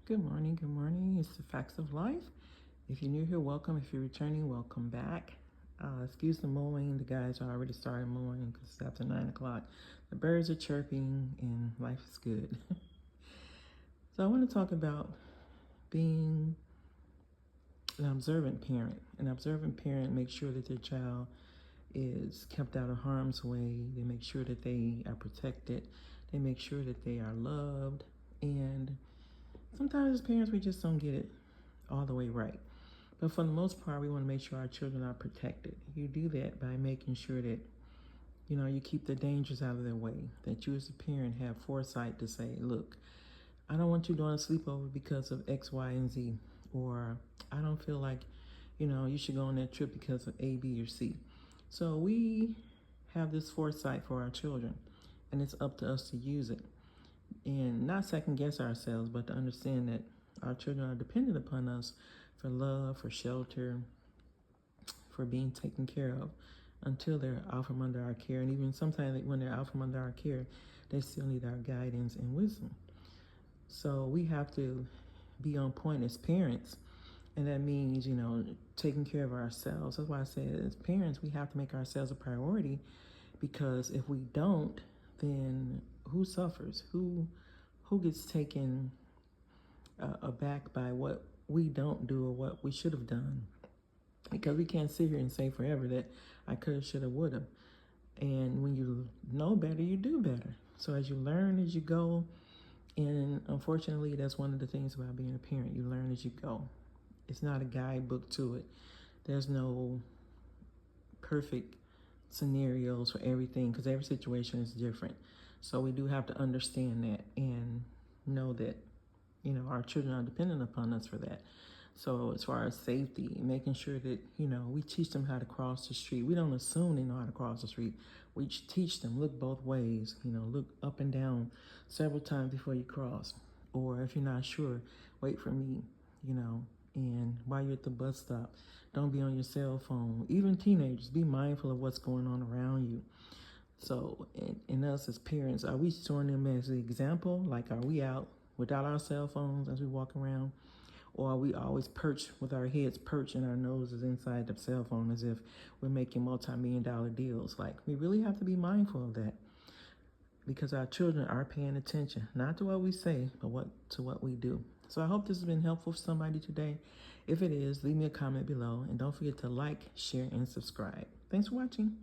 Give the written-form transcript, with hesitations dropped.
Good morning, good morning. It's the Facts of Life. If you're new here, welcome. If you're returning, welcome back. Excuse the mowing. The guys are already started mowing because it's after 9 o'clock. The birds are chirping and life is good. So I want to talk about being an observant parent. An observant parent makes sure that their child is kept out of harm's way. They make sure that they are protected. They make sure that they are loved. And sometimes as parents, we just don't get it all the way right. But for the most part, we want to make sure our children are protected. You do that by making sure that, you keep the dangers out of their way, that you as a parent have foresight to say, look, I don't want you doing a sleepover because of X, Y, and Z. Or I don't feel like, you should go on that trip because of A, B, or C. So we have this foresight for our children, and it's up to us to use it. And not second guess ourselves, but to understand that our children are dependent upon us for love, for shelter, for being taken care of until they're out from under our care. And even sometimes when they're out from under our care, they still need our guidance and wisdom. So we have to be on point as parents. And that means, taking care of ourselves. That's why I say as parents, we have to make ourselves a priority, because if we don't, then who suffers? Who gets taken aback by what we don't do or what we should have done? Because we can't sit here and say forever that I could have, should have, would have. And when you know better, you do better. So as you learn as you go, and unfortunately, that's one of the things about being a parent. You learn as you go. It's not a guidebook to it. There's no perfect scenarios for everything, because every situation is different. So we do have to understand that and know that, our children are dependent upon us for that. So as far as safety, making sure that, we teach them how to cross the street. We don't assume they know how to cross the street. We teach them, look both ways, look up and down several times before you cross. Or if you're not sure, wait for me, and while you're at the bus stop, don't be on your cell phone. Even teenagers, be mindful of what's going on around you. So, in us as parents, are we showing them as an example? Like, are we out without our cell phones as we walk around? Or are we always perched with our heads perched and our noses inside the cell phone as if we're making multi-million-dollar deals? Like, we really have to be mindful of that, because our children are paying attention, not to what we say, but to what we do. So I hope this has been helpful for somebody today. If it is, leave me a comment below, and don't forget to like, share, and subscribe. Thanks for watching.